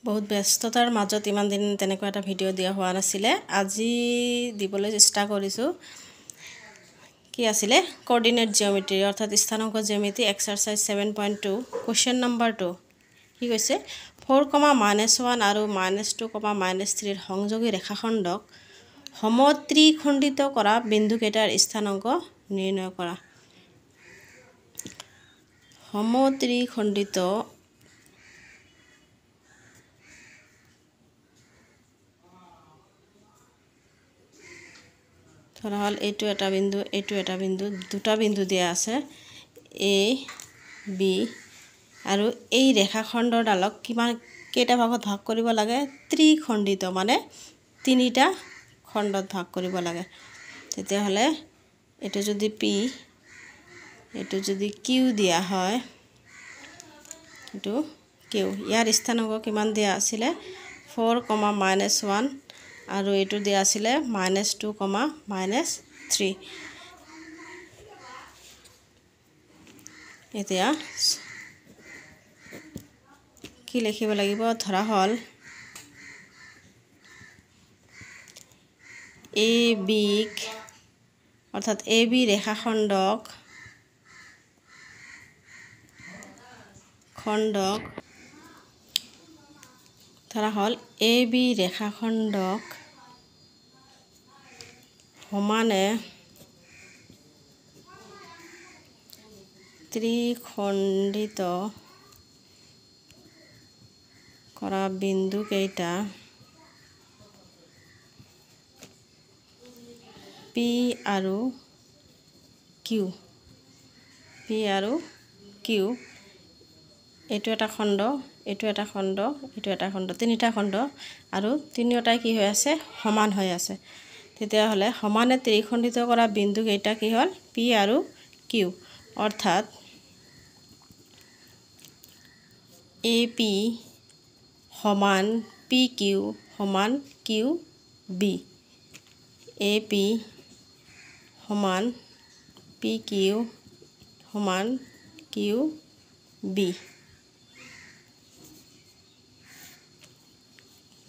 বহুত ব্যস্ততাৰ মাজত ইমান দিন তেনেকুৱা এটা ভিডিঅ' দিয়া হোৱা নাছিলে। আজি দিবলৈ চেষ্টা কৰিছোঁ। কি আছিলে কোঅৰ্ডিনেট জিঅ'মেট্ৰি অৰ্থাৎ স্থানাংক জ্যামিতি এক্সাৰসাইজ 7.2 কোৱেশ্চন নম্বৰ 2 কি কৈছে 4,-1 আৰু -2,-3 ৰ সংযোগী ৰেখাখণ্ডক সমত্ৰিখণ্ডিত কৰা বিন্দুকেইটাৰ স্থানাংক নিৰ্ণয় কৰা। সমত্ৰিখণ্ডিত ধৰা হল এইটো এটা বিন্দু দুটা বিন্দু দিয়া আছে এ বি আৰু এই ৰেখাখণ্ডডালক কিমান কেইটা ভাগত ভাগ কৰিব লাগে ত্ৰিখণ্ডিত মানে তিনিটা খণ্ডত ভাগ কৰিব লাগে। তেতিয়া হলে এটো যদি পি এটো যদি কিউ দিয়া হয় এটো কিউ ইয়াৰ স্থানাংক কিমান দিয়া আছিল 4,-1 আৰু এটো দিয়া আছিল -2,-3 এতিয়া কি লিখিব লাগিব ধৰা হল এ বি অৰ্থাৎ এ বি ৰেখাখণ্ডক ধৰা হল এ বি ৰেখাখণ্ডক সমানে ত্ৰিখণ্ডিত কৰা বিন্দু কেইটা পি আৰু কিউ এইটো এটা খণ্ড এইটো এটা খণ্ড এইটো এটা খণ্ড তিনিটা খণ্ড আৰু তিনিটাই কি হৈ আছে সমান হৈ আছে। তেতিয়া হলে সমানে ত্ৰিখণ্ডিত কৰা বিন্দু কেইটা কি হল পি আৰু কিউ অৰ্থাৎ এ পি সমান পি কিউ সমান কিউ বি এ পি সমান পি কিউ সমান কিউ বি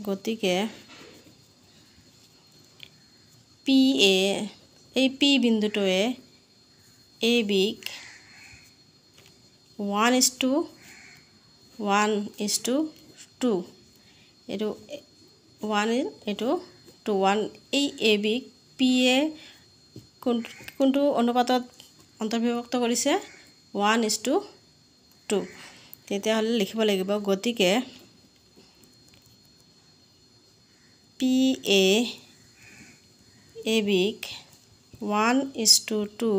গতিকে পি এ এই পি বিন্দুটোৱে এ বিক 1:1:2 এইটো 1 এইটো 2 এই এ বিক পি এ কোনটো অনুপাতত অন্তৰ্ভুক্ত কৰিছে 1:2 তেতিয়া হলে লিখিব লাগিব গতিকে পি এ বিক 1:2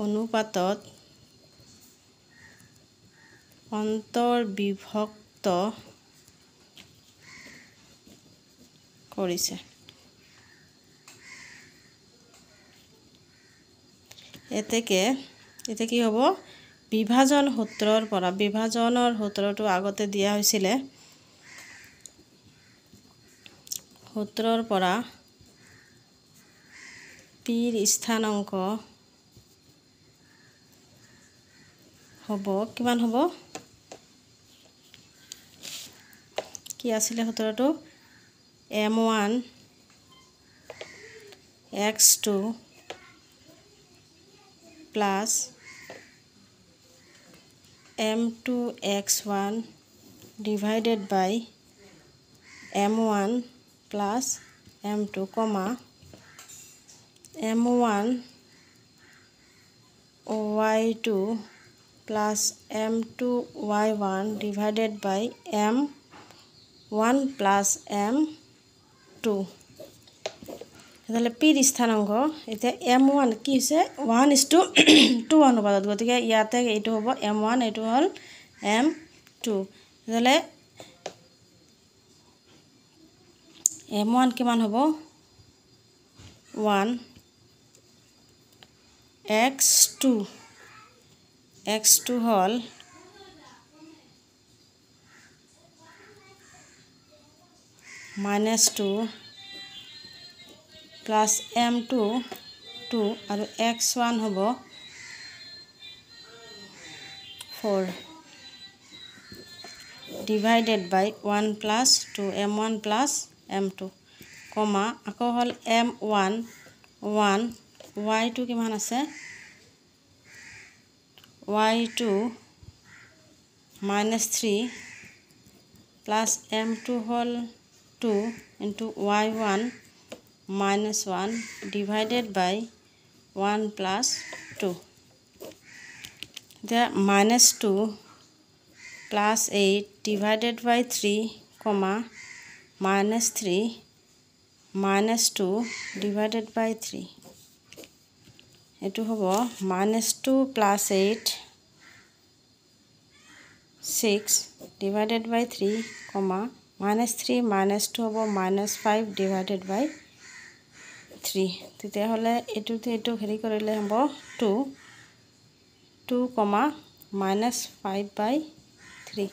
অনুপাতত অন্তৰ্বিভক্ত কৰিছে। এতিয়া কি হ'ব বিভাজন সূত্ৰৰ পৰা বিভাজনৰ সূত্ৰটো আগতে দিয়া হৈছিল সূত্ৰৰ পৰা পিৰ স্থানাংক হ'ব কিমান হ'ব কি আছিল সূত্ৰটো m1 x2 plus m2 x1 divided by m1 plus m2 comma m1 y2 plus m2 y1 divided by m1 plus m2 তাহলে পিৰ স্থানাংক এতিয়া m1 কি হৈছে 1:2 অনুপাতত গতিকে ইয়াতে এইটো হ'ব m1 এইটো হল m2 তাহলে m1 কিমান হ'ব 1 x2 হল -2 plus m2 2 আৰু x1 হ'ব 4 ডিভাইডেড বাই 1 প্লাছ 2 m1 প্লাছ m2 কমা আকৌ হ'ল m1 1 y2 কিমান আছে y2 -3 প্লাছ m2 হ'ল 2 into y1 -1 divided by 1 plus 2. The -2 plus 8 divided by 3, comma -3 -2 divided by 3. Etu hobo -2 plus 8 6 divided by 3, comma -3 -2 hobo -5 divided by 3. তেতিয়া হলে এটু হেৰি কৰিলে হ'ব 2 2, -5 by 3.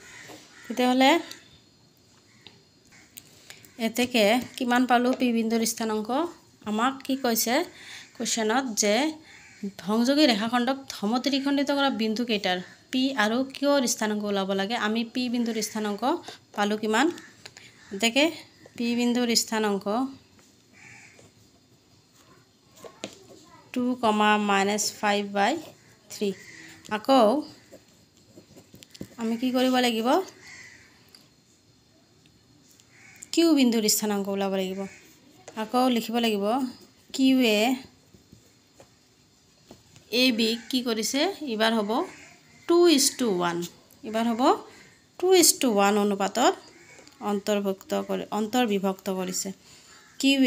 তেতিয়া হলে এতেকে কিমান পালো পি বিন্দুৰ স্থানাংক আমাক কি কৈছে কোৱেশ্চনত যে সংযোগী ৰেখাখণ্ডক সমত্ৰিখণ্ডিত কৰা বিন্দু কেইটাৰ পি আৰু কিউৰ স্থানাংক ওলাব লাগে আমি পি বিন্দুৰ স্থানাংক পালো কিমান এতেকে পি বিন্দুৰ স্থানাংক 2, -5 by 3 আকৌ আমি কি কৰিব লাগিব কিউ বিন্দুৰ স্থানাংক ওলাব লাগিব আকৌ লিখিব লাগিব কিউ এ বি কি কৰিছে এবাৰ হ'ব 2:1 এবাৰ হ'ব 2:1 অনুপাতত অন্তৰ্বিভক্ত কৰিছে কিউ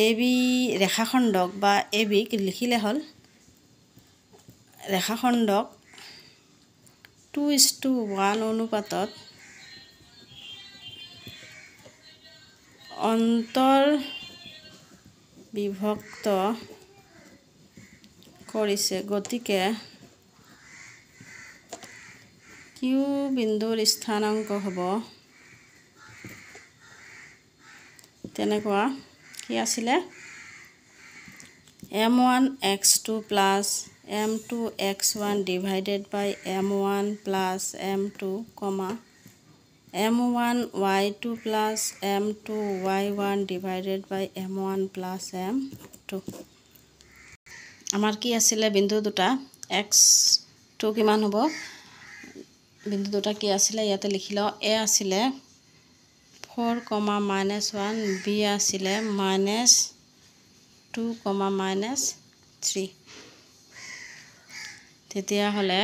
এ বি ৰেখাখণ্ডক বা এ বিক লিখিলে হ'ল ৰেখাখণ্ডক 2:1 অনুপাতত অন্তৰ্বিভক্ত কৰিছে গতিকে কিউ বিন্দুৰ স্থানাংক হ'ব তেনেকুৱা কি আছিলে m1 x2 plus m2 x1 divided by m1 plus m2, m1 y2 plus m2 y1 divided by m1 plus m2 আমাৰ কি আছিলে বিন্দু দুটা x2 কিমান হ'ব বিন্দু দুটা কি আছিলে ইয়াতে লিখি লও a আছিলে 4, -1 b আছিলে -2, -3 তেতিয়া হলে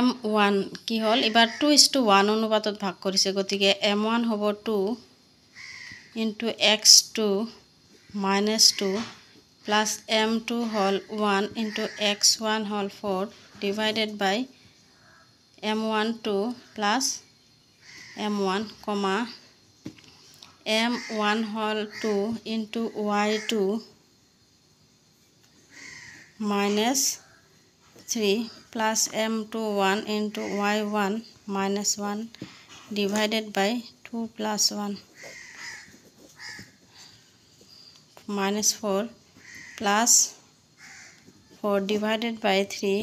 m1 কি হল এবাৰ 2:1 অনুপাতত ভাগ কৰিছে গতিকে m1 হ'ব 2 into x2 -2 plus m2 hall 1 into x1 hall 4 divided by m1 2 plus m1, m1 hall 2 into y2 -3 plus m2 1 into y1 -1 divided by 2 plus 1 -4 plus 4 divided by 3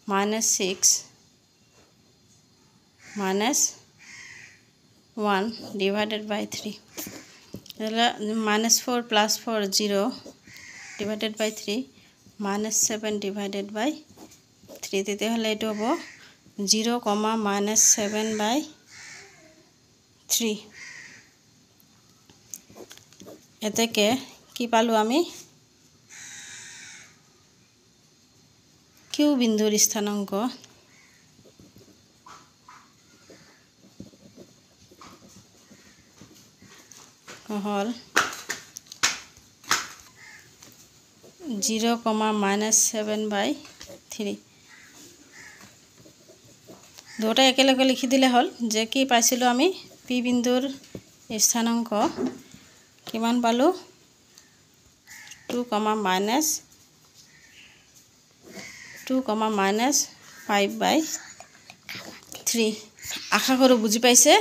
-6 -1 divided by 3 -4 plus 4 0 divided by 3 -7 divided by 3 তেতিয়া হলে এটো হ'ব 0, -7 by 3 এতেকে কি পালো আমি Q বিন্দুৰ স্থানাংক হল 0, -7 by 3 দুটা একেলগে লিখি দিলে হল যে কি পাইছিলো আমি পি বিন্দুৰ স্থানাংক কিমান পালো 2, -5 by 3 আশা কৰো বুজি পাইছে